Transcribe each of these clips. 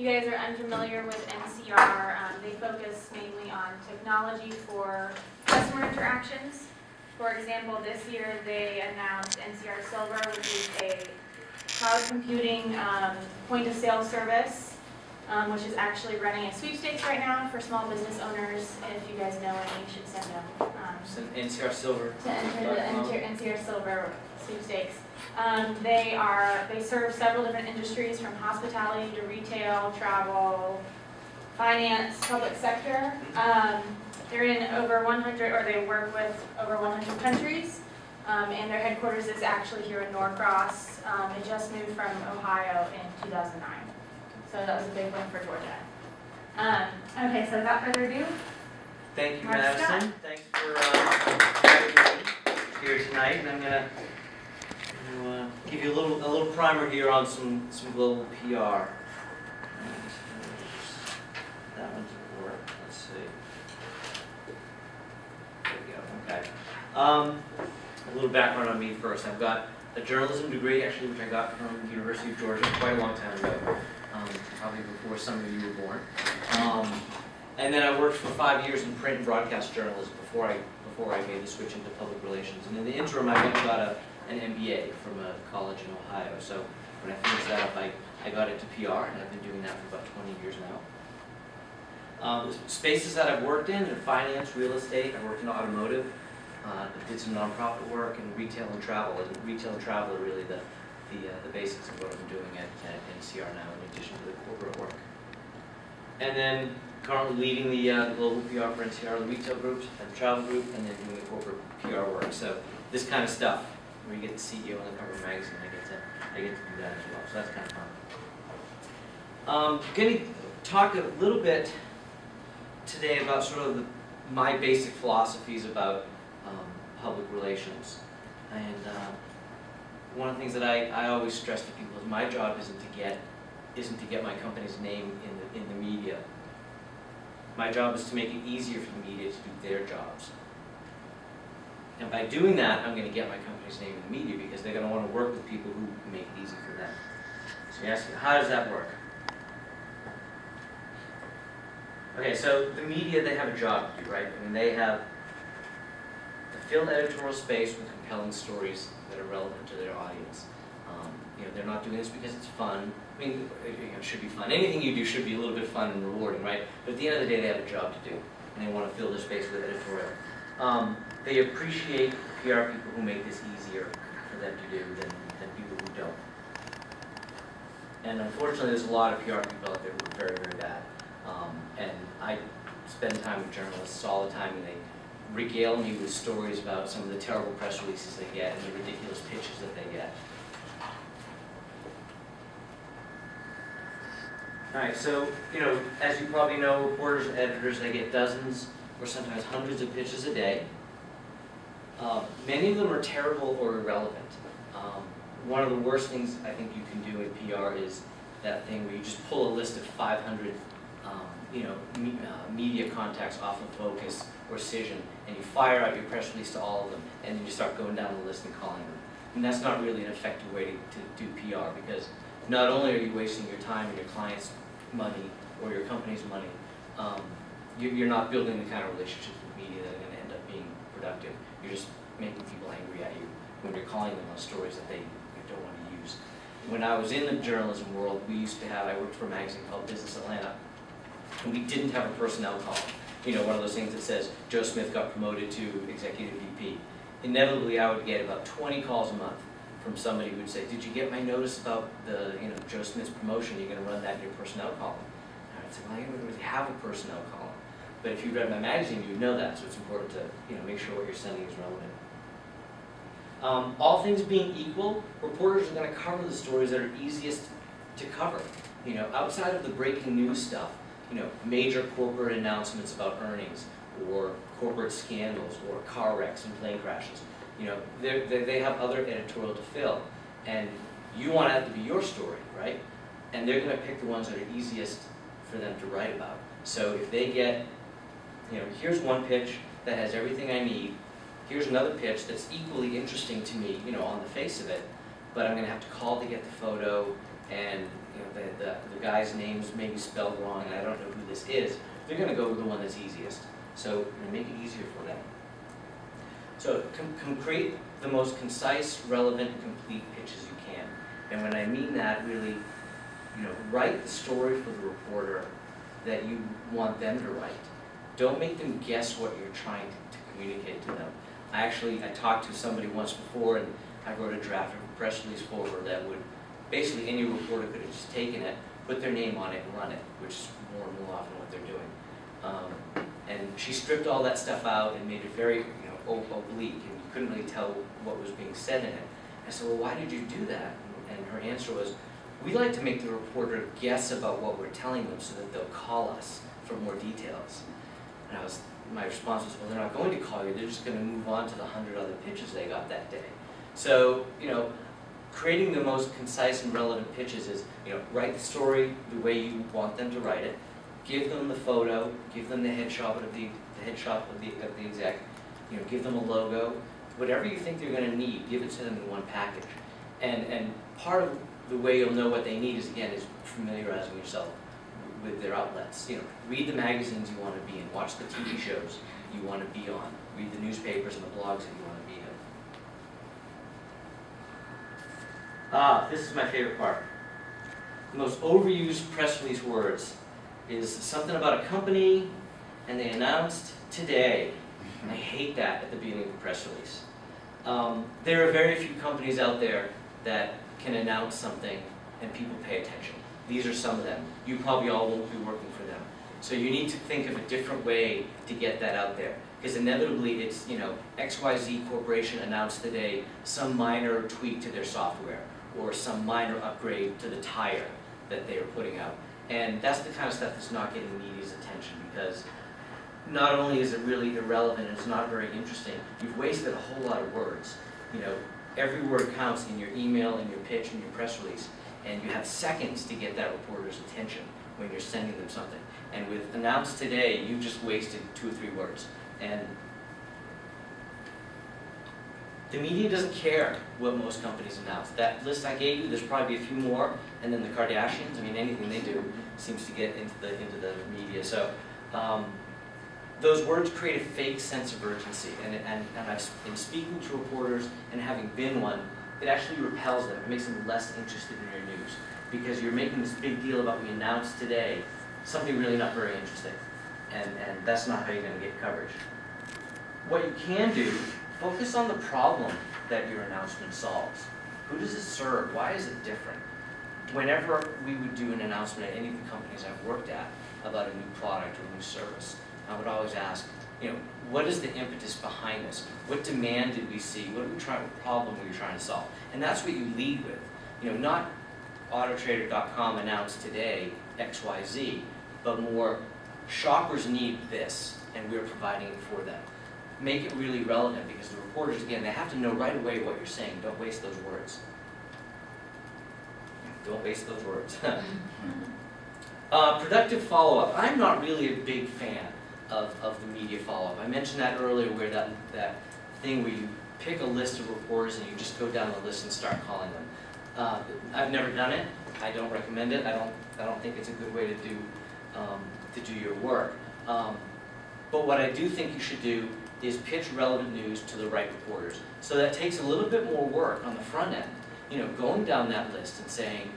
you guys are unfamiliar with NCR, they focus mainly on technology for customer interactions. For example, this year they announced NCR Silver, which is a cloud computing point-of-sale service, which is actually running a sweepstakes right now for small business owners. If you guys know any, you should send them. Send NCR Silver. To enter the NCR Silver sweepstakes. They serve several different industries, from hospitality to retail, travel, finance, public sector. They're in over 100, or they work with over 100 countries, and their headquarters is actually here in Norcross. It just moved from Ohio in 2009, so that was a big win for Georgia. Okay, so without further ado, thank you, Mark Madison. Scott. Thanks for having me here tonight, and I'm gonna give you a little primer here on some global PR. That one didn't work. Let's see. There we go. Okay. A little background on me first. I've got a journalism degree, actually, which I got from the University of Georgia quite a long time ago, probably before some of you were born. And then I worked for 5 years in print and broadcast journalism before I made the switch into public relations. And in the interim, I went and got an MBA from a college in Ohio. So when I finished that up, I got into PR, and I've been doing that for about 20 years now. The spaces that I've worked in finance, real estate. I worked in automotive. Did some nonprofit work in retail and travel. And retail and travel are really the basics of what I'm doing at NCR now, in addition to the corporate work. And then currently leading the global PR for NCR, the retail groups, and the travel group, and then doing the corporate PR work. So this kind of stuff, where you get the CEO on the cover of a magazine, I get to do that as well. So that's kind of fun. I'm going to talk a little bit today about sort of my basic philosophies about public relations. And one of the things that I always stress to people is my job isn't to get my company's name in the media. My job is to make it easier for the media to do their jobs. And by doing that, I'm going to get my company's name in the media, because they're going to want to work with people who make it easy for them. So you ask me, how does that work? Okay, so the media, they have a job to do, right? I mean, they have to fill editorial space with compelling stories that are relevant to their audience. They're not doing this because it's fun. I mean, it should be fun. Anything you do should be a little bit fun and rewarding, right? But at the end of the day, they have a job to do, and they want to fill their space with editorial. They appreciate PR people who make this easier for them to do than people who don't. And unfortunately, there's a lot of PR people out there who are very, very bad. And I spend time with journalists all the time, and they regale me with stories about some of the terrible press releases they get and the ridiculous pitches that they get. All right, so, as you probably know, reporters and editors, they get dozens or sometimes hundreds of pitches a day. Many of them are terrible or irrelevant. One of the worst things I think you can do in PR is that thing where you just pull a list of 500 media contacts off of Focus or Cision, and you fire out your press release to all of them, and then you start going down the list and calling them. And that's not really an effective way to do PR, because not only are you wasting your time and your client's money or your company's money, you're not building the kind of relationships with media that are going to end up being productive. You're just making people angry at you when you're calling them on stories that they don't want to use. When I was in the journalism world, I worked for a magazine called Business Atlanta, and we didn't have a personnel column. One of those things that says, Joe Smith got promoted to executive VP. Inevitably, I would get about 20 calls a month from somebody who would say, did you get my notice about the Joe Smith's promotion? You're going to run that in your personnel column. And I'd say, well, I don't really have a personnel column. But if you read my magazine, you'd know that, so it's important to make sure what you're sending is relevant. All things being equal, reporters are going to cover the stories that are easiest to cover. Outside of the breaking news stuff, major corporate announcements about earnings, or corporate scandals, or car wrecks and plane crashes. They have other editorial to fill, and you want that to be your story, right? And they're going to pick the ones that are easiest for them to write about. So if they get, here's one pitch that has everything I need, here's another pitch that's equally interesting to me, on the face of it, but I'm going to have to call to get the photo, and the guy's name's maybe spelled wrong and I don't know who this is, they're going to go with the one that's easiest. So make it easier for them. So create the most concise, relevant, complete pitches you can. And when I mean that, really, write the story for the reporter that you want them to write. Don't make them guess what you're trying to communicate to them. I talked to somebody once before, and I wrote a draft of a press release for her that would, basically any reporter could have just taken it, put their name on it, and run it, which is more and more often what they're doing. And she stripped all that stuff out and made it very oblique, and you couldn't really tell what was being said in it. I said, well, why did you do that? And her answer was, we like to make the reporter guess about what we're telling them so that they'll call us for more details. And my response was, well, they're not going to call you, they're just going to move on to the 100 other pitches they got that day. So, creating the most concise and relevant pitches is, write the story the way you want them to write it, give them the photo, give them the headshot of the exec, give them a logo, whatever you think they're going to need, give it to them in one package. And part of the way you'll know what they need is familiarizing yourself with their outlets. Read the magazines you want to be in, watch the TV shows you want to be on, read the newspapers and the blogs that you want to be in. This is my favorite part. The most overused press release words is something about a company and they announced today. And I hate that at the beginning of a press release. There are very few companies out there that can announce something and people pay attention. These are some of them. You probably all won't be working for them. So you need to think of a different way to get that out there. Because inevitably it's, XYZ Corporation announced today some minor tweak to their software or some minor upgrade to the tire that they are putting out. And that's the kind of stuff that's not getting media's attention, because not only is it really irrelevant and it's not very interesting, you've wasted a whole lot of words. Every word counts in your email, in your pitch, in your press release, and you have seconds to get that reporter's attention when you're sending them something. And with announced today, you just wasted 2 or 3 words. And the media doesn't care what most companies announce. That list I gave you, there's probably a few more, and then the Kardashians, anything they do seems to get into the media. So those words create a fake sense of urgency, and I've been speaking to reporters and having been one, it actually repels them. It makes them less interested in your news, because you're making this big deal about we announced today something really not very interesting, and that's not how you're going to get coverage. What you can do, focus on the problem that your announcement solves. Who does it serve? Why is it different? Whenever we would do an announcement at any of the companies I've worked at about a new product or a new service, I would always ask, what is the impetus behind this? What demand did we see? What problem were you trying to solve? And that's what you lead with. Not Autotrader.com announced today XYZ, but more shoppers need this, and we're providing it for them. Make it really relevant, because the reporters, again, they have to know right away what you're saying. Don't waste those words. Don't waste those words. Productive follow-up. I'm not really a big fan of the media follow-up. I mentioned that earlier, where that thing where you pick a list of reporters and you just go down the list and start calling them. I've never done it. I don't recommend it. I don't think it's a good way to do your work. But what I do think you should do is pitch relevant news to the right reporters. So that takes a little bit more work on the front end. Going down that list and saying,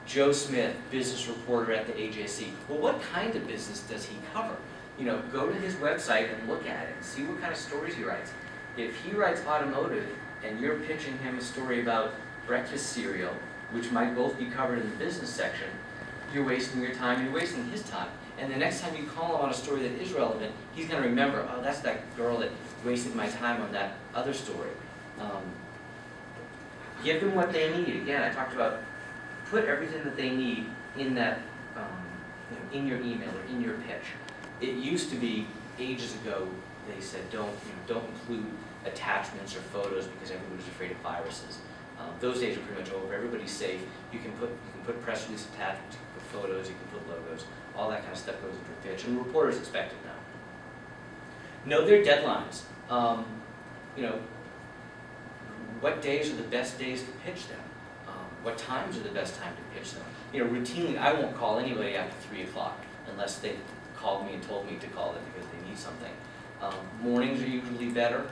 Joe Smith, business reporter at the AJC. Well, what kind of business does he cover? Go to his website and look at it and see what kind of stories he writes. If he writes automotive and you're pitching him a story about breakfast cereal, which might both be covered in the business section, you're wasting your time, you're wasting his time. And the next time you call him on a story that is relevant, he's going to remember, oh, that's that girl that wasted my time on that other story. Give them what they need. Again, I talked about put everything that they need in that, in your email or in your pitch. It used to be ages ago. They said don't include attachments or photos because everybody's afraid of viruses. Those days are pretty much over. Everybody's safe. You can put press release attachments, you can put photos, you can put logos. All that kind of stuff goes into a pitch, and reporters expect it now. Know their deadlines. What days are the best days to pitch them? what times are the best time to pitch them? You know, routinely, I won't call anybody after 3 o'clock unless they called me and told me to call them because they need something. Mornings are usually better.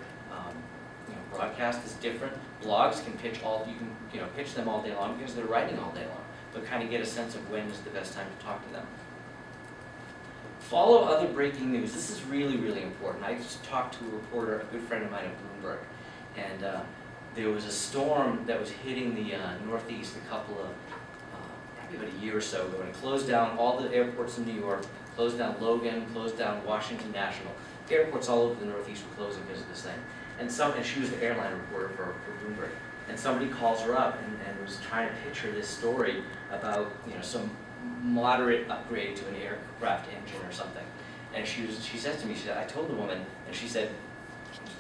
You know, broadcast is different. Blogs can pitch you can pitch them all day long because they're writing all day long, but kind of get a sense of when is the best time to talk to them. Follow other breaking news. This is really, really important. I just talked to a reporter, a good friend of mine at Bloomberg, and there was a storm that was hitting the Northeast a couple of, probably about a year or so ago, and it closed down all the airports in New York, closed down Logan, closed down Washington National. Airports all over the Northeast were closing because of this thing. And she was the airline reporter for Bloomberg. And somebody calls her up and was trying to pitch her this story about, you know, some moderate upgrade to an aircraft engine or something. And she said to me, she said, I told the woman, and she said,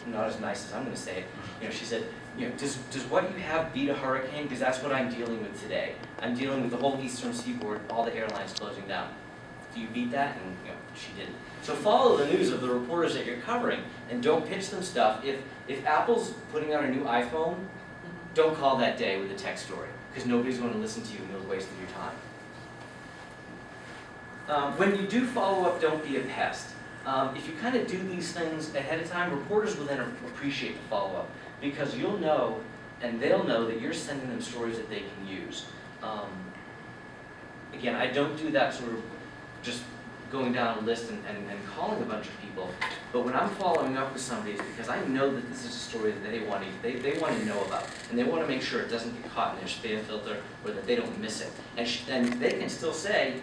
not as nice as I'm going to say it, you know, she said, you know, does what you have beat a hurricane? Because that's what I'm dealing with today. I'm dealing with the whole eastern seaboard, all the airlines closing down. Do you beat that? And you know, she didn't. So follow the news of the reporters that you're covering, and don't pitch them stuff. If Apple's putting out a new iPhone, don't call that day with a tech story, because nobody's going to listen to you and you'll waste your time. When you do follow up, don't be a pest. If you kind of do these things ahead of time, reporters will then appreciate the follow-up, because you'll know and they'll know that you're sending them stories that they can use. Again, I don't do that sort of just going down a list and calling a bunch of people, but when I'm following up with somebody, it's because I know that this is a story that they want to know about, and they want to make sure it doesn't get caught in their spam filter, or that they don't miss it. And they can still say,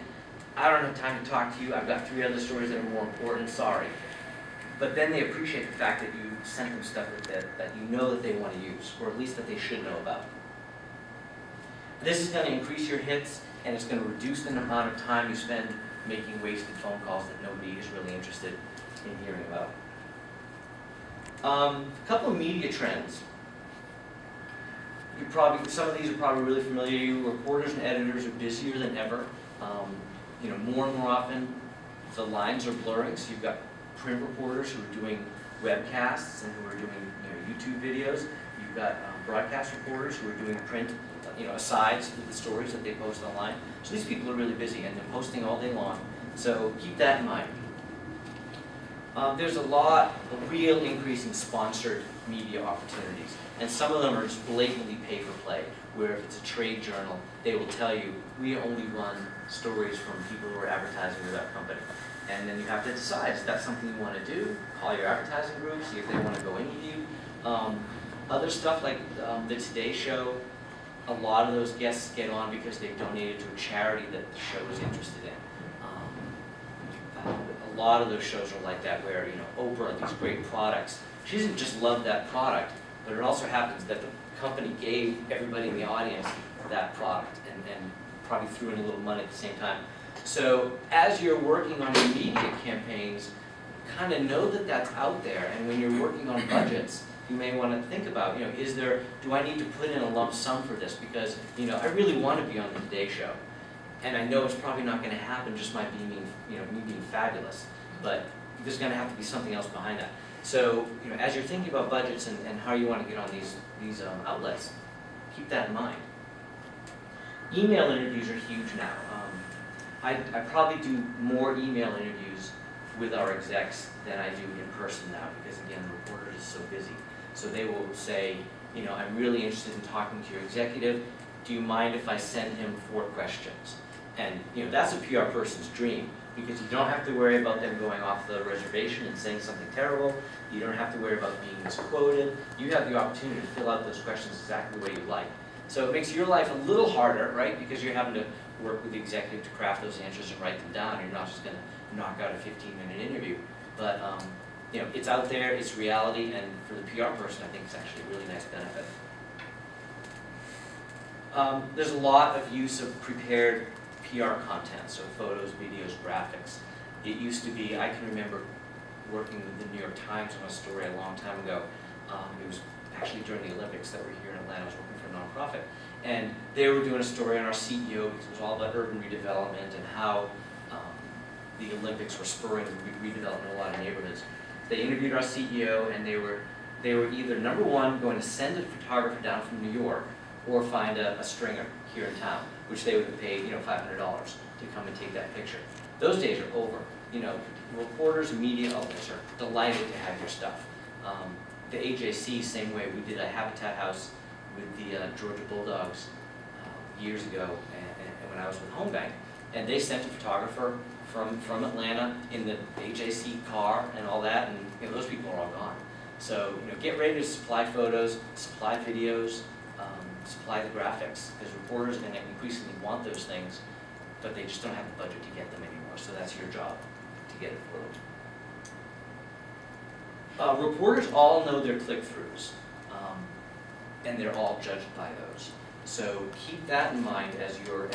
I don't have time to talk to you, I've got 3 other stories that are more important, sorry. But then they appreciate the fact that you sent them stuff that you know that they want to use, or at least that they should know about. This is going to increase your hits, and it's going to reduce the amount of time you spend making wasted phone calls that nobody is really interested in hearing about. A couple of media trends. Some of these are probably really familiar to you. Reporters and editors are busier than ever. You know, more and more often, the lines are blurring. So you've got print reporters who are doing webcasts and who are doing YouTube videos. You've got broadcast reporters who are doing print, asides to the stories that they post online. So these people are really busy and they're posting all day long. So keep that in mind. There's a real increase in sponsored media opportunities. And some of them are just blatantly pay-for-play, where if it's a trade journal, they will tell you, we only run stories from people who are advertising with our company. And then you have to decide, is that something you want to do? Call your advertising group, see if they want to go in with you. Other stuff like the Today Show, a lot of those guests get on because they've donated to a charity that the show is interested in. A lot of those shows are like that, where Oprah, these great products, she doesn't just love that product, but it also happens that the company gave everybody in the audience that product and probably threw in a little money at the same time. So as you're working on your media campaigns, kind of know that that's out there, and when you're working on budgets, you may want to think about, do I need to put in a lump sum for this? Because, I really want to be on the Today Show. And I know it's probably not going to happen just by me being fabulous, but there's going to have to be something else behind that. So, as you're thinking about budgets and how you want to get on these outlets, keep that in mind. Email interviews are huge now. I probably do more email interviews with our execs than I do in person now, because again, the reporter is so busy. So they will say, I'm really interested in talking to your executive. Do you mind if I send him 4 questions? And that's a PR person's dream, because you don't have to worry about them going off the reservation and saying something terrible. You don't have to worry about being misquoted. You have the opportunity to fill out those questions exactly the way you like. So it makes your life a little harder, right? Because you're having to work with the executive to craft those answers and write them down. You're not just going to knock out a 15-minute interview. But it's out there, it's reality, and for the PR person, I think it's actually a really nice benefit. There's a lot of use of prepared PR content, so photos, videos, graphics. It used to be, I can remember working with the New York Times on a story a long time ago. It was actually during the Olympics that were here in Atlanta. I was working for a nonprofit. And they were doing a story on our CEO, because it was all about urban redevelopment and how the Olympics were spurring redevelopment in a lot of neighborhoods. They interviewed our CEO, and they were either, number one, going to send a photographer down from New York, or find a stringer here in town, which they would have paid, $500 to come and take that picture. Those days are over. Reporters and media outlets are delighted to have your stuff. The AJC, same way, we did a habitat house with the Georgia Bulldogs years ago, and when I was with Home Bank, and they sent a photographer from Atlanta in the AJC car and all that, and those people are all gone. So get ready to supply photos, supply videos, supply the graphics, because reporters are going to increasingly want those things, but they just don't have the budget to get them anymore. So that's your job, to get it for them. Reporters all know their click-throughs, and they're all judged by those. So keep that in mind as you're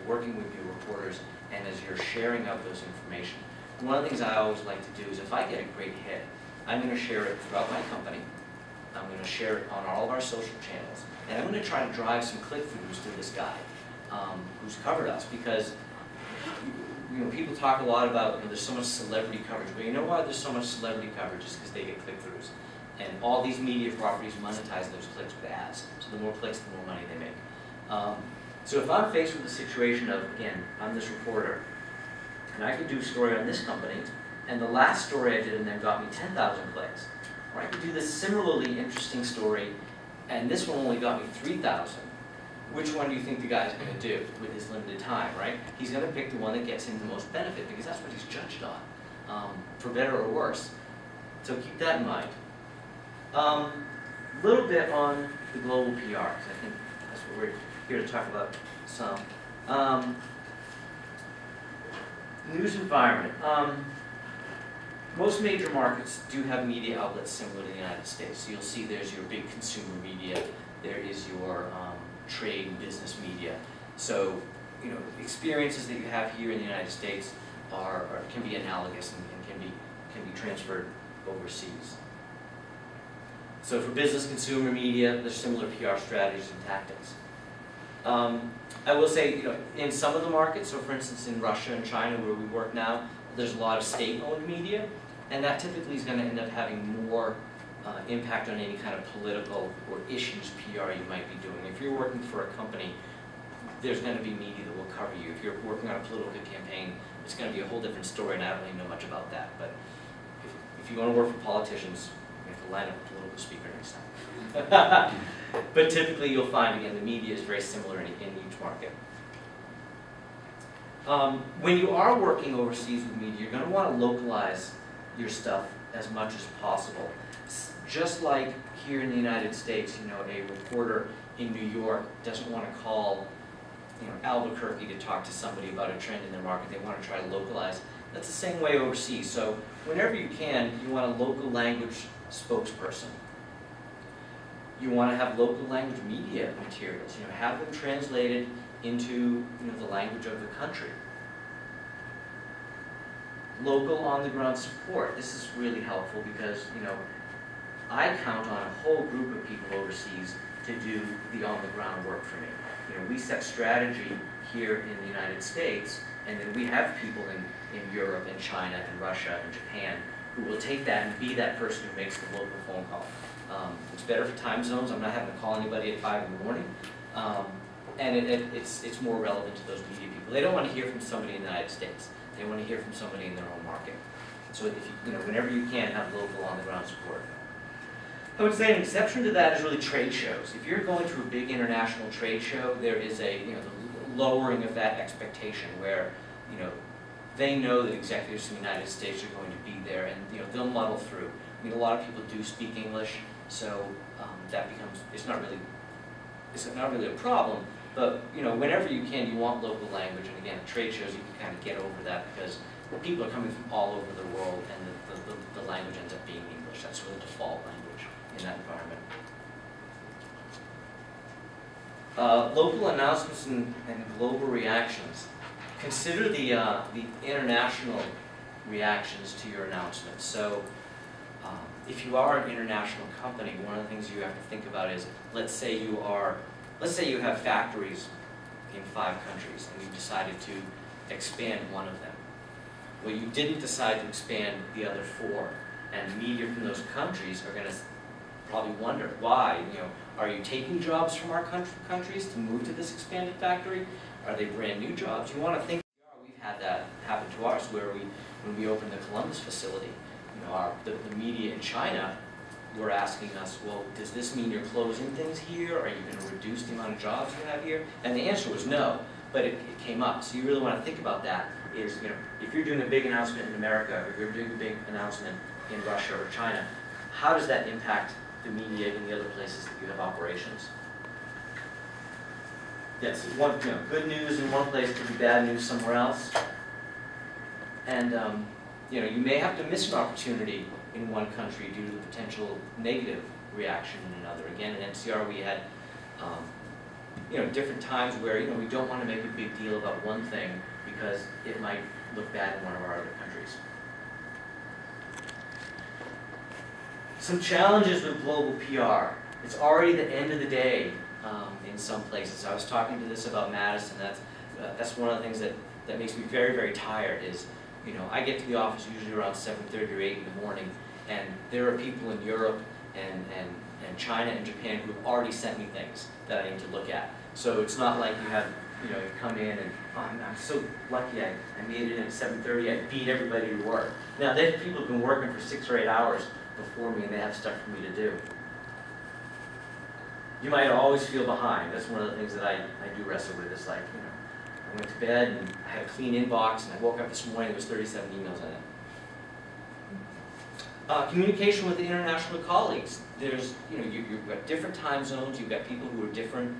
working with your reporters and as you're sharing out those information. One of the things I always like to do is, if I get a great hit, I'm going to share it throughout my company. I'm going to share it on all of our social channels, and I'm going to try to drive some click-throughs to this guy who's covered us, because people talk a lot about there's so much celebrity coverage, but you know why there's so much celebrity coverage is because they get click-throughs, and all these media properties monetize those clicks with ads. So the more clicks, the more money they make. So if I'm faced with a situation of, again, I'm this reporter, and I could do a story on this company, and the last story I did in them got me 10,000 clicks, or I could do this similarly interesting story, and this one only got me 3,000. Which one do you think the guy's going to do with his limited time, right? He's going to pick the one that gets him the most benefit, because that's what he's judged on, for better or worse. So keep that in mind. A little bit on the global PR, because I think that's what we're here to talk about some. News environment. Most major markets do have media outlets similar to the United States. So you'll see there's your big consumer media, there is your trade and business media. So, experiences that you have here in the United States can be analogous and can be transferred overseas. So for business consumer media, there's similar PR strategies and tactics. I will say, in some of the markets, so for instance in Russia and China where we work now, there's a lot of state-owned media, and that typically is going to end up having more impact on any kind of political or issues PR you might be doing. If you're working for a company, there's going to be media that will cover you. If you're working on a political campaign, it's going to be a whole different story, and I don't really know much about that. But if you want to work for politicians, you have to line up a political speaker next time. But typically you'll find, again, the media is very similar in each market. When you are working overseas with media, you're going to want to localize your stuff as much as possible. Just like here in the United States, a reporter in New York doesn't want to call Albuquerque to talk to somebody about a trend in their market. They want to try to localize. That's the same way overseas. So whenever you can, you want a local language spokesperson. You want to have local language media materials. Have them translated into the language of the country. Local on-the-ground support. This is really helpful because I count on a whole group of people overseas to do the on-the-ground work for me. We set strategy here in the United States, and then we have people in Europe and China and Russia and Japan who will take that and be that person who makes the local phone call. It's better for time zones. I'm not having to call anybody at 5 in the morning. And it's more relevant to those media people. They don't want to hear from somebody in the United States. They want to hear from somebody in their own market. So if whenever you can, have local on-the-ground support. I would say an exception to that is really trade shows. If you're going to a big international trade show, there is the lowering of that expectation where they know that executives from the United States are going to be there, and they'll muddle through. A lot of people do speak English, so that becomes it's not really a problem. But whenever you can, you want local language, and again, at trade shows you can kind of get over that because people are coming from all over the world, and the language ends up being English. That's sort of the default language in that environment. Local announcements and global reactions. Consider the international reactions to your announcements. So if you are an international company, one of the things you have to think about is, let's say you have factories in 5 countries and you decided to expand one of them. Well, you didn't decide to expand the other 4, and media from those countries are going to probably wonder why. Are you taking jobs from our countries to move to this expanded factory? Are they brand new jobs? You want to think. We've had that happen to ours, where when we opened the Columbus facility, the media in China were asking us, well, does this mean you're closing things here? Are you going to reduce the amount of jobs you have here? And the answer was no, but it came up. So you really want to think about that. Is if you're doing a big announcement in America, or you're doing a big announcement in Russia or China, how does that impact the media in the other places that you have operations? Yes, good news in one place could be bad news somewhere else. And you may have to miss an opportunity in one country due to the potential negative reaction in another. Again, in NCR we had different times where we don't want to make a big deal about one thing because it might look bad in one of our other countries. Some challenges with global PR. It's already the end of the day in some places. I was talking to this about Madison. That's one of the things that makes me very, very tired is, I get to the office usually around 7:30 or 8 in the morning, and there are people in Europe and China and Japan who have already sent me things that I need to look at. So it's not like you have, you come in and, oh, I'm so lucky I made it in at 7:30, I beat everybody to work. Now, people have been working for 6 or 8 hours before me, and they have stuff for me to do. You might always feel behind. That's one of the things that I do wrestle with. It's like, I went to bed and I had a clean inbox, and I woke up this morning, there was 37 emails in it. Communication with the international colleagues. There's, you've got different time zones, you've got people who are different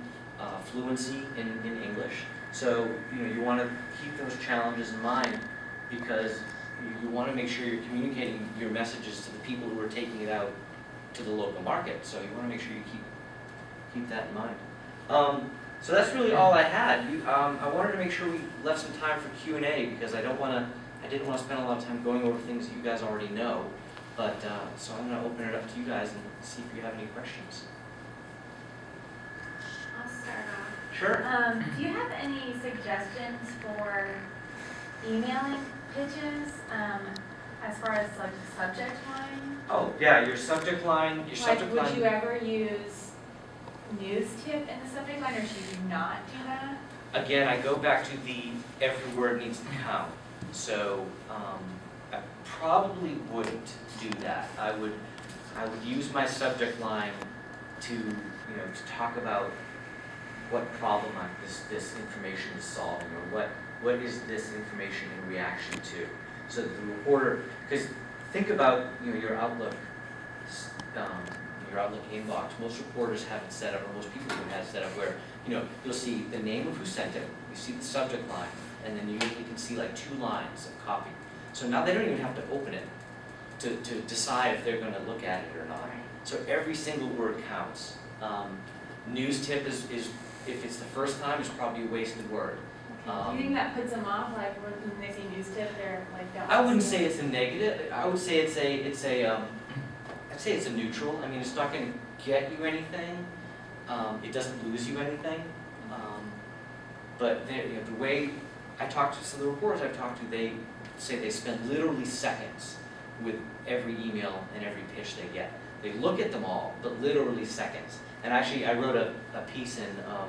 fluency in English. So, you want to keep those challenges in mind because you want to make sure you're communicating your messages to the people who are taking it out to the local market. So you want to make sure you keep that in mind. So that's really all I had. I wanted to make sure we left some time for Q&A because I didn't want to spend a lot of time going over things that you guys already know. But so I'm going to open it up to you guys and see if you have any questions. I'll start off. Sure. Do you have any suggestions for emailing pigeons as far as like the subject line? Oh yeah, your subject line. Would you ever use news tip in the subject line, or should you not do that? Again, I go back to every word needs to count. So I probably wouldn't do that. I would use my subject line to to talk about what problem this information is solving, or what is this information in reaction to. So that the reporter, because think about your Outlook inbox. Most reporters have it set up, or most people have it set up where you'll see the name of who sent it, you see the subject line, and then you usually can see like 2 lines of copy. So now they don't even have to open it to decide if they're going to look at it or not. So every single word counts. News tip is if it's the first time, it's probably a wasted word. Do you think that puts them off? Like when they see news tip, they're like, don't. I wouldn't say it's a negative. I would say it's a neutral. I mean, it's not going to get you anything. It doesn't lose you anything. But the way I talk to some of the reporters I've talked to, they say they spend literally seconds with every email and every pitch they get. They look at them all, but literally seconds. And actually, I wrote a piece in, I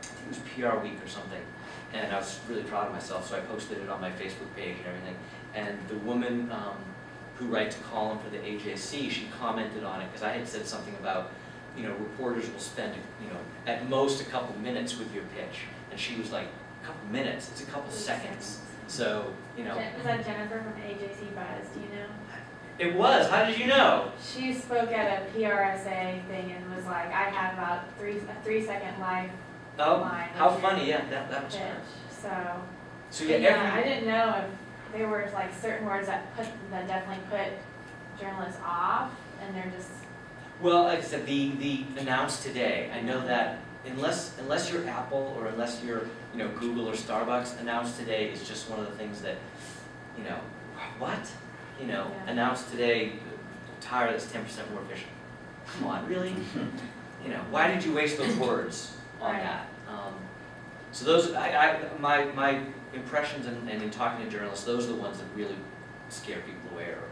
think it was PR Week or something, and I was really proud of myself, so I posted it on my Facebook page and everything. And the woman who writes a column for the AJC, she commented on it, because I had said something about, reporters will spend, at most a couple minutes with your pitch. And she was like, a couple minutes? It's a couple seconds. So, Was that Jennifer from AJC Buzz? Do you know? It was. How did you know? She spoke at a PRSA thing and was like, I have about a 3-second live line. How funny. Yeah, that was her. So yeah, I didn't know if there were like certain words that definitely put journalists off, and they're just. Well, like I said, the announced today. I know that unless you're Apple or unless you're Google or Starbucks, announced today is just one of the things that what announced today tire that's 10% more efficient. Come on, really? Why did you waste those words on that? So those my impressions and in talking to journalists, those are the ones that really scare people away or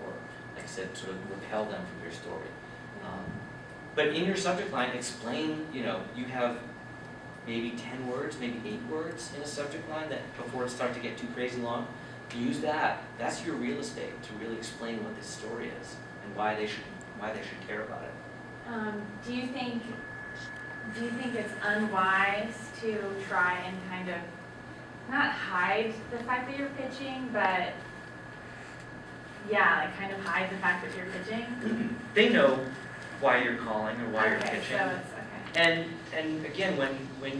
like I said, sort of repel them from your story. But in your subject line, explain, you have maybe 10 words, maybe 8 words in a subject line that before it starts to get too crazy long. Use that. That's your real estate to really explain what this story is and why they should care about it. Do you think it's unwise to try and kind of not hide the fact that you're pitching, but kind of hide the fact that you're pitching? They know why you're calling or why you're pitching. So it's okay. And again, when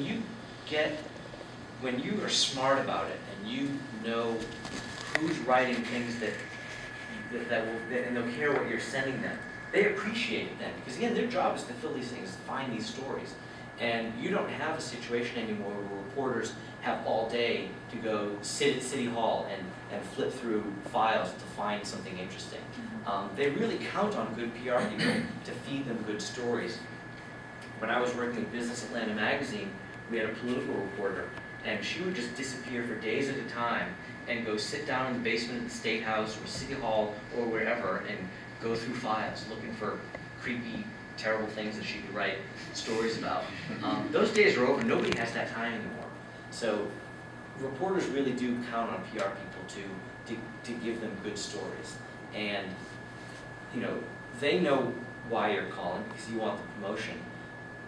you are smart about it and you know who's writing things that and they'll care what you're sending them, they appreciate it then. Because again, their job is to fill these things, to find these stories. And you don't have a situation anymore where reporters have all day to go sit at City Hall and flip through files to find something interesting. They really count on good PR people to feed them good stories. When I was working at Business Atlanta magazine, we had a political reporter, and she would just disappear for days at a time and go sit down in the basement of the State House or City Hall or wherever and go through files looking for creepy, terrible things that she could write stories about. Those days are over. Nobody has that time anymore. So reporters really do count on PR people to give them good stories. And they know why you're calling because you want the promotion.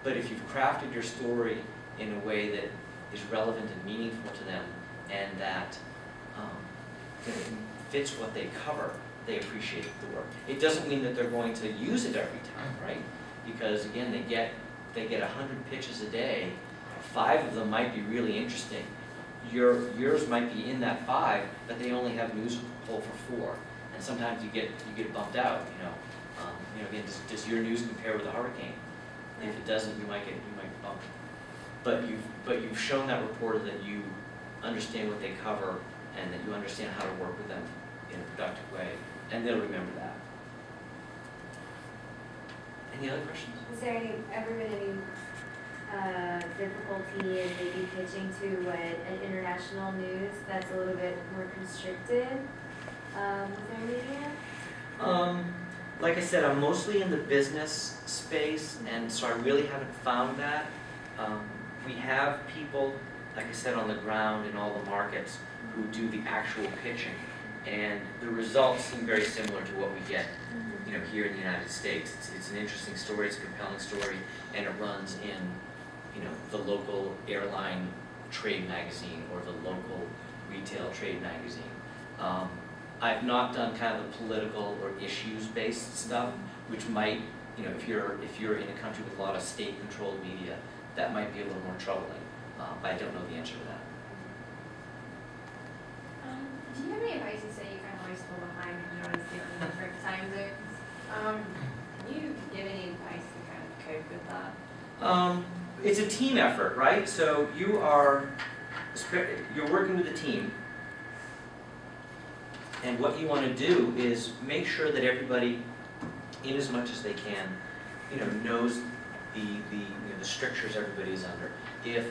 But if you've crafted your story in a way that is relevant and meaningful to them and that fits what they cover, they appreciate the work. It doesn't mean that they're going to use it every time, right? Because again, they get 100 pitches a day. 5 of them might be really interesting. Yours might be in that 5, but they only have news pull for 4. And sometimes you get bumped out. Again, does your news compare with a hurricane? If it doesn't, you might get bumped. But you've shown that reporter that you understand what they cover and that you understand how to work with them in a productive way, and they'll remember that. Any other questions? Has there ever been any difficulty in maybe pitching to an international news that's a little bit more constricted with their media? Like I said, I'm mostly in the business space, and so I really haven't found that. We have people, like I said, on the ground in all the markets who do the actual pitching, and the results seem very similar to what we get here in the United States. It's an interesting story, it's a compelling story, and it runs in the local airline trade magazine or the local retail trade magazine. I've not done kind of the political or issues-based stuff, which might, if you're in a country with a lot of state-controlled media, that might be a little more troubling. But I don't know the answer to that. Do you have any advice? You say you kind of always fall behind when you're always different time zones. Can you give any advice to kind of cope with that? It's a team effort, right? So you're working with a team, and what you want to do is make sure that everybody, in as much as they can, knows the strictures everybody is under. If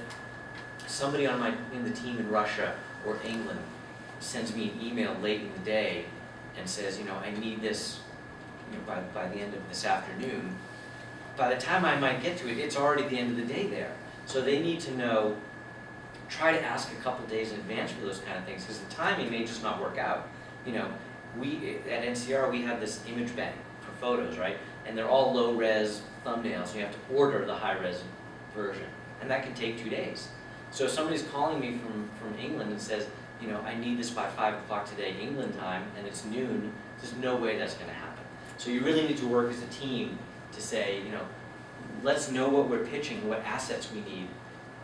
somebody in the team in Russia or England sends me an email late in the day and says, I need this by the end of this afternoon, by the time I might get to it, it's already the end of the day there. So they need to know, try to ask a couple days in advance for those kind of things, because the timing may just not work out. We at NCR, we have this image bank for photos, right? And they're all low-res thumbnails, so you have to order the high-res version. And that can take 2 days. So if somebody's calling me from England and says, I need this by 5 o'clock today, England time, and it's noon, there's no way that's going to happen. So you really need to work as a team to say, let's know what we're pitching, what assets we need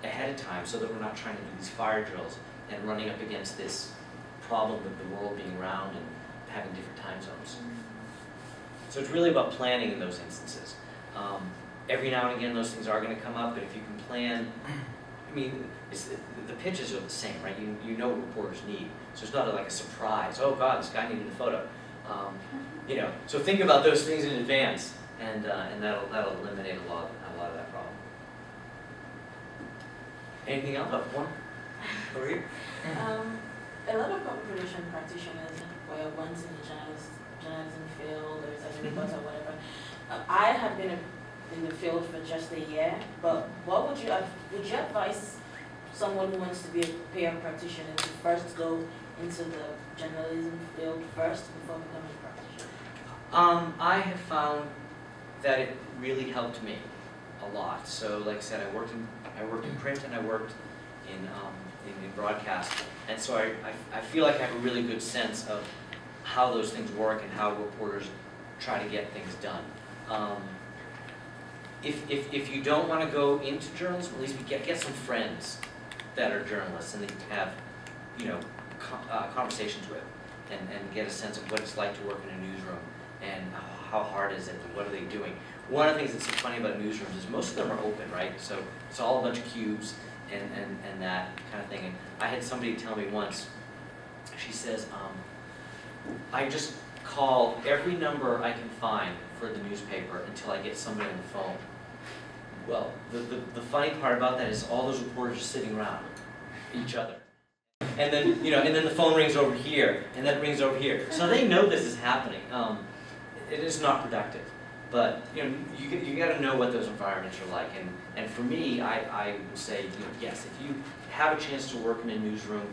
ahead of time so that we're not trying to do these fire drills and running up against this problem of the world being round and having different time zones. So it's really about planning in those instances. Every now and again those things are going to come up, but if you can plan, the pitches are the same, right? You know what reporters need. So it's not like a surprise, oh God, this guy needed a photo. So think about those things in advance, and that'll eliminate a lot of that problem. Anything else? One? Over here? A lot of population practitioners were once in the journalism field, or as a reporter or whatever. I have been in the field for just a year, but what would you advise someone who wants to be a PR practitioner to first go into the journalism field first before becoming a practitioner? I have found that it really helped me a lot. So, like I said, I worked in print and I worked in broadcast, and so I feel like I have a really good sense of how those things work and how reporters try to get things done. If you don't want to go into journalism, at least get some friends that are journalists and that you can have, you know, conversations with, and get a sense of what it's like to work in a newsroom and how hard is it and what are they doing. One of the things that's so funny about newsrooms is most of them are open, right? So it's all a bunch of cubes and that kind of thing. And I had somebody tell me once, she says, I just call every number I can find for the newspaper until I get somebody on the phone. Well, the funny part about that is all those reporters are sitting around each other. And then, you know, and then the phone rings over here, and then it rings over here. So they know this is happening. It is not productive. But, you know, you got to know what those environments are like. And for me, I would say, you know, yes, if you have a chance to work in a newsroom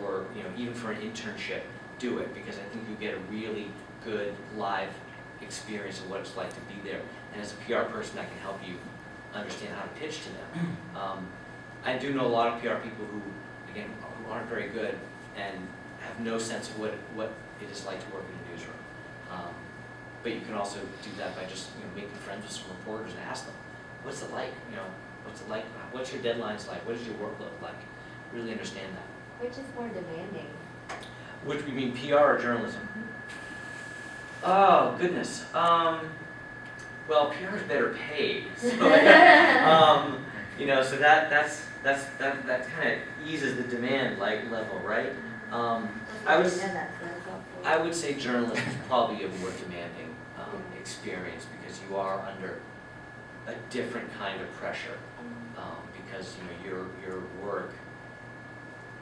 or, you know, even for an internship, do it, because I think you get a really good live experience of what it's like to be there. And as a PR person, I can help you understand how to pitch to them. I do know a lot of PR people who, again, who aren't very good and have no sense of what it is like to work in a newsroom. But you can also do that by just, you know, making friends with some reporters and ask them, what's it like? You know, what's it like? What's your deadlines like? What is your workload like? Really understand that. Which is more demanding? Which, you mean PR or journalism? Oh, goodness. Well, PR is better paid. So, you know, so that kind of eases the demand level, right? I would say journalism is probably a more demanding experience because you are under a different kind of pressure. Because, you know, your work,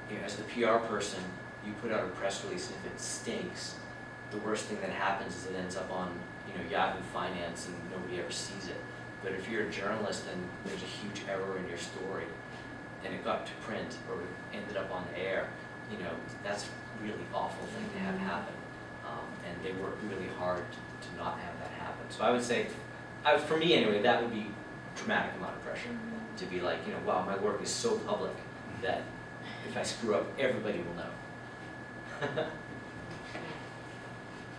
you know, as the PR person, you put out a press release, and if it stinks, the worst thing that happens is it ends up on, you know, Yahoo Finance and nobody ever sees it. But if you're a journalist and there's a huge error in your story and it got to print or ended up on the air, you know, that's a really awful thing to have happen. And they work really hard to not have that happen. So I would say, for me anyway, that would be a dramatic amount of pressure to be like, you know, wow, my work is so public that if I screw up, everybody will know.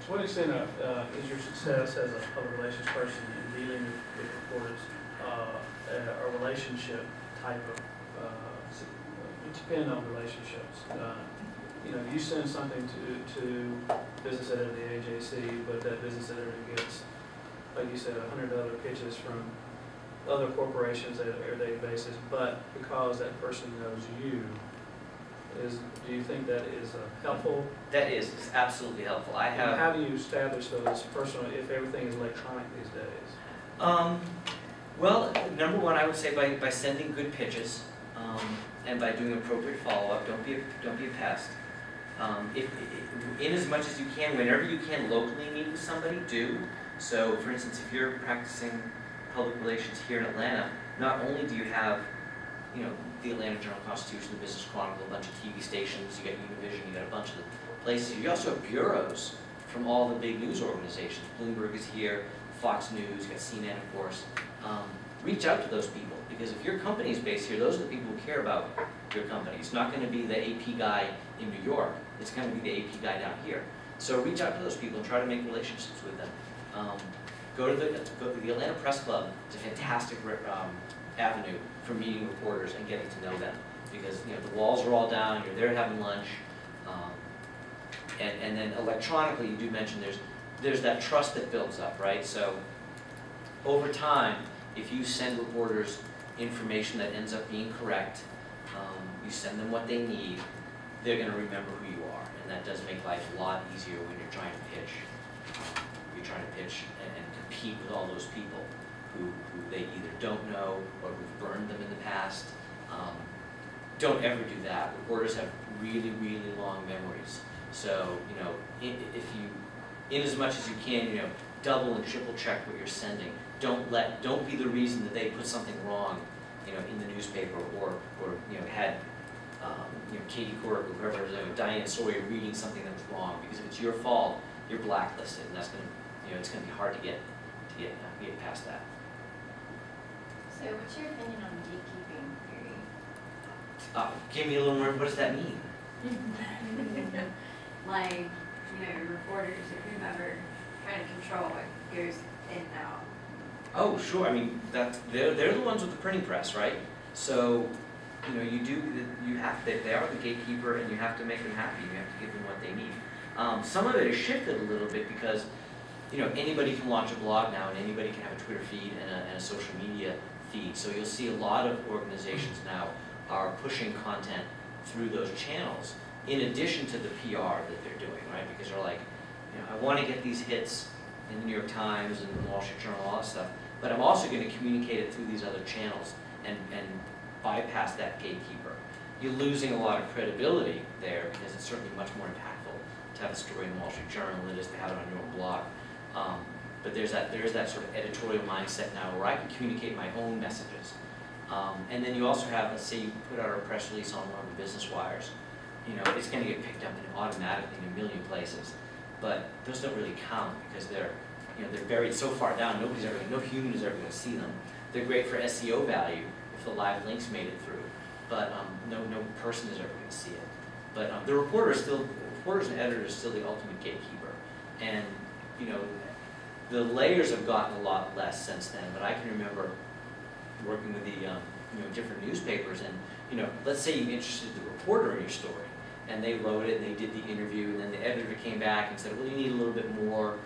To what extent is your success as a public relations person in dealing with reporters a relationship type of, it depends on relationships. You know, you send something to business editor of the AJC, but that business editor gets, like you said, 100 other pitches from other corporations on an everyday basis, but because that person knows you, do you think that is helpful? That is, it's absolutely helpful. I have. And how do you establish those personal, if everything is electronic these days? Well, number one, I would say by sending good pitches and by doing appropriate follow-up. Don't be a pest. In as much as you can, whenever you can locally meet with somebody, do. So, for instance, if you're practicing public relations here in Atlanta, not only do you have, you know, the Atlanta Journal-Constitution, the Business Chronicle, a bunch of TV stations, you got Univision, you got a bunch of places. You also have bureaus from all the big news organizations. Bloomberg is here, Fox News, you got CNN, of course. Reach out to those people, because if your company is based here, those are the people who care about your company. It's not going to be the AP guy in New York. It's going to be the AP guy down here. So reach out to those people and try to make relationships with them. Go to the Atlanta Press Club. It's a fantastic avenue for meeting reporters and getting to know them, because, you know, the walls are all down. You're there having lunch, and then electronically, you do mention there's that trust that builds up, right? So over time, if you send reporters information that ends up being correct, you send them what they need, they're going to remember who you are, and that does make life a lot easier when you're trying to pitch. You're trying to pitch and compete with all those people who they either don't know or who've burned them in the past. Don't ever do that. Reporters have really, really long memories. So, you know, if you, in as much as you can, you know, double and triple check what you're sending. don't be the reason that they put something wrong, you know, in the newspaper, or you know, had you know, Katie Couric or whoever, you know, Diane Sawyer reading something that was wrong, because if it's your fault, you're blacklisted, and that's gonna, you know, it's gonna be hard to get past that. So what's your opinion on gatekeeping theory? Give me a little more. What does that mean? Like, you know, reporters or whomever kind of control what goes in and out. Oh, sure. I mean, they're the ones with the printing press, right? So, you know, they are the gatekeeper, and you have to make them happy. You have to give them what they need. Some of it has shifted a little bit because, you know, anybody can launch a blog now, and anybody can have a Twitter feed and a social media feed. So you'll see a lot of organizations now are pushing content through those channels, in addition to the PR that they're doing, right? Because they're like, you know, I want to get these hits in the New York Times and the Wall Street Journal, all that stuff, but I'm also going to communicate it through these other channels and bypass that gatekeeper. You're losing a lot of credibility there, because it's certainly much more impactful to have a story in the Wall Street Journal than it is to have it on your own blog. But there is that sort of editorial mindset now where I can communicate my own messages. And then you also have, let's say you put out a press release on one of the business wires, you know, it's going to get picked up automatically in a million places. But those don't really count, because they're buried so far down, no human is ever going to see them. They're great for SEO value if the live links made it through, but no person is ever going to see it. But the reporters and editors are still the ultimate gatekeeper. And, you know, the layers have gotten a lot less since then, but I can remember working with the different newspapers, and, you know, let's say you interested the reporter in your story, and they wrote it and they did the interview, and then the editor came back and said, well, you need a little bit more,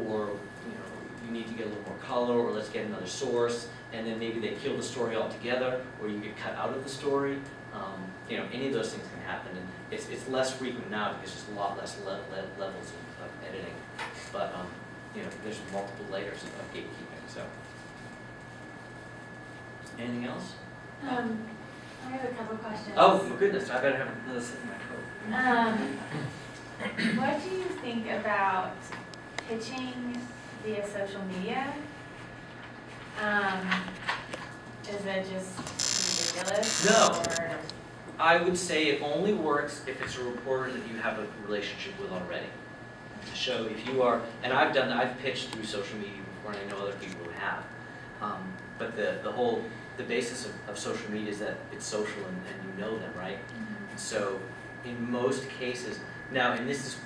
or, you know, you need to get a little more color, or let's get another source, and then maybe they kill the story altogether, or you get cut out of the story. You know, any of those things can happen, and it's less frequent now because there's a lot less levels of editing. But you know, there's multiple layers of gatekeeping. So, anything else? I have a couple questions. Oh goodness, I better have another sip of my coat. What do you think about pitching via social media? Is it just ridiculous? No. Or? I would say it only works if it's a reporter that you have a relationship with already. So if you are, and I've pitched through social media before, and I know other people who have. But the basis of social media is that it's social and you know them, right? Mm-hmm. So in most cases, now, and this is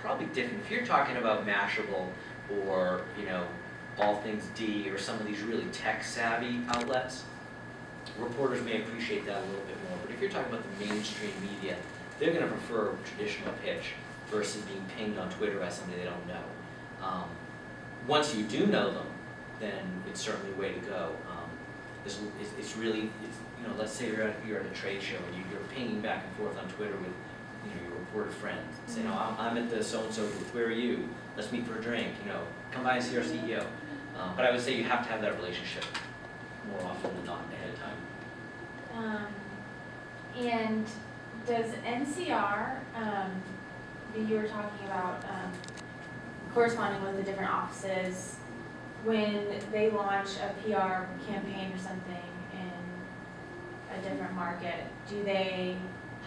probably different, if you're talking about Mashable or, you know, All Things D or some of these really tech-savvy outlets, reporters may appreciate that a little bit more. But if you're talking about the mainstream media, they're going to prefer a traditional pitch versus being pinged on Twitter by somebody they don't know. Once you do know them, then it's certainly a way to go. It's really, you know, let's say you're at a trade show and you're pinging back and forth on Twitter with, you know, your reporter friends, saying, "Oh, I'm at the so-and-so booth. Where are you? Let's meet for a drink. You know, come by and see our CEO." But I would say you have to have that relationship more often than not ahead of time. And does NCR, you were talking about corresponding with the different offices, when they launch a PR campaign or something in a different market, do they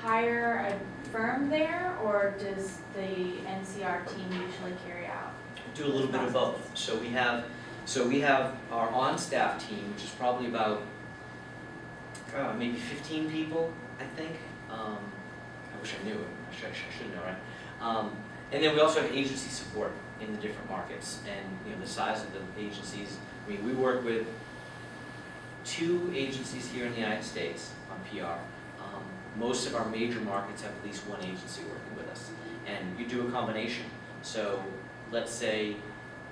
hire a firm there, or does the NCR team usually carry out? Do a little bit of both. So we have our on-staff team, which is probably about maybe 15 people, I think. I wish I knew. I should know, right? And then we also have agency support in the different markets, and, you know, the size of the agencies. I mean, we work with 2 agencies here in the United States on PR. Most of our major markets have at least one agency working with us, and you do a combination. So let's say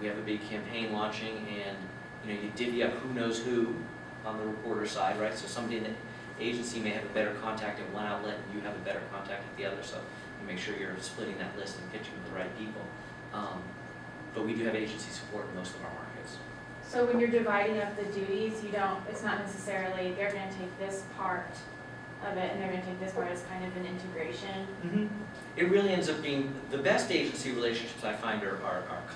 we have a big campaign launching, and, you know, you divvy up who knows who on the reporter side, right? So somebody in the agency may have a better contact at one outlet, and you have a better contact at the other. So you make sure you're splitting that list and pitching with the right people. But we do have agency support in most of our markets. So when you're dividing up the duties, it's not necessarily they're going to take this part of it and they're going to take this part as kind of an integration. Mm-hmm. It really ends up being, the best agency relationships I find are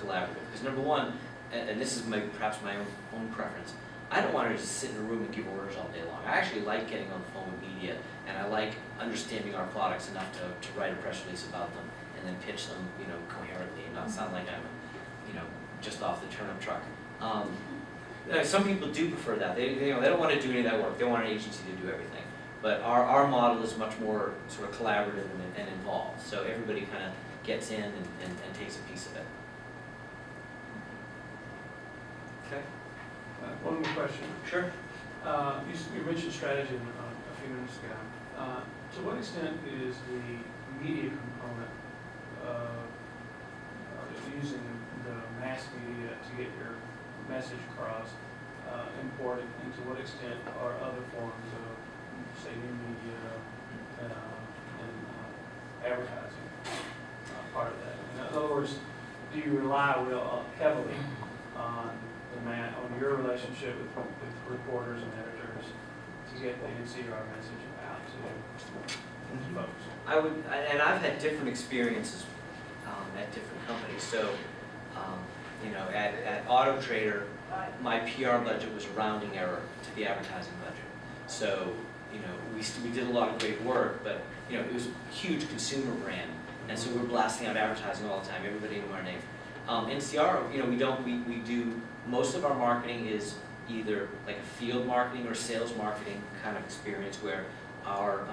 collaborative. Because number one, and this is perhaps my own preference, I don't want to just sit in a room and give orders all day long. I actually like getting on the phone with media, and I like understanding our products enough to write a press release about them and then pitch them, coherently and not sound like I'm, just off the turnip truck. Some people do prefer that. They don't want to do any of that work. They want an agency to do everything. But our model is much more sort of collaborative and involved. So everybody kind of gets in and takes a piece of it. Okay. One more question. Sure. You mentioned strategy a few minutes ago. To what extent is the media component using the mass media to get your message across important, and to what extent are other forms of, say, new media and advertising part of that? In other words, do you rely real heavily on on your relationship with reporters and editors to get the NCR message out to folks? And I've had different experiences at different companies. So, at Auto Trader, my PR budget was a rounding error to the advertising budget. So, we did a lot of great work, but it was a huge consumer brand, and so we were blasting out advertising all the time. Everybody knew our name. NCR, we do, most of our marketing is either like a field marketing or sales marketing kind of experience where our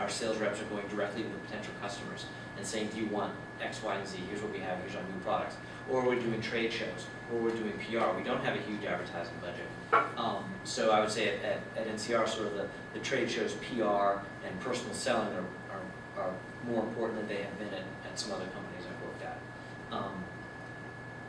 sales reps are going directly to the potential customers and saying, do you want X, Y, and Z? Here's what we have, here's our new products. Or we're doing trade shows, or we're doing PR. We don't have a huge advertising budget. So I would say at NCR, sort of the trade shows, PR, and personal selling are more important than they have been at some other companies I've worked at.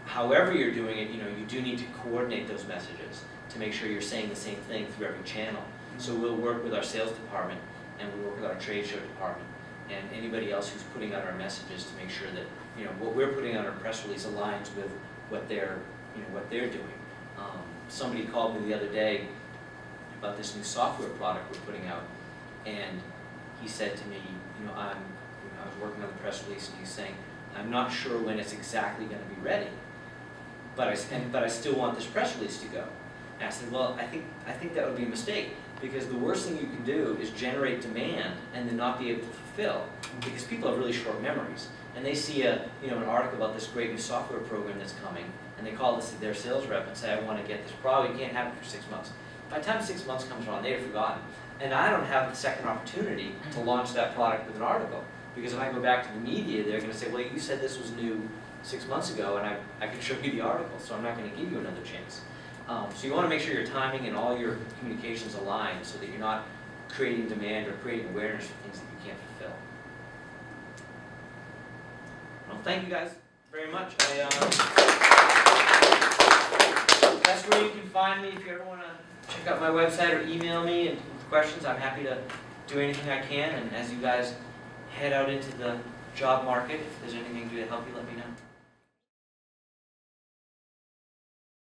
However you're doing it, you do need to coordinate those messages to make sure you're saying the same thing through every channel. So we'll work with our sales department, and we'll work with our trade show department, and anybody else who's putting out our messages to make sure that what we're putting on our press release aligns with what they're doing. Somebody called me the other day about this new software product we're putting out, and he said to me, I was working on the press release, and he's saying, I'm not sure when it's exactly going to be ready, but I still want this press release to go. And I said, well, I think that would be a mistake, because the worst thing you can do is generate demand and then not be able to fulfill, because people have really short memories, and they see an article about this great new software program that's coming, and they call their sales rep and say, I want to get this. Probably can't have it for 6 months. By the time 6 months comes around, they've forgotten, and I don't have the second opportunity to launch that product with an article, because if I go back to the media, they're going to say, well, you said this was new 6 months ago, and I could show you the article, so I'm not going to give you another chance. So you want to make sure your timing and all your communications align so that you're not creating demand or creating awareness for things that you can't fulfill. Well, thank you guys very much. That's where you can find me if you ever want to check out my website or email me and with questions. I'm happy to do anything I can, and as you guys head out into the job market, if there's anything to help you, let me know.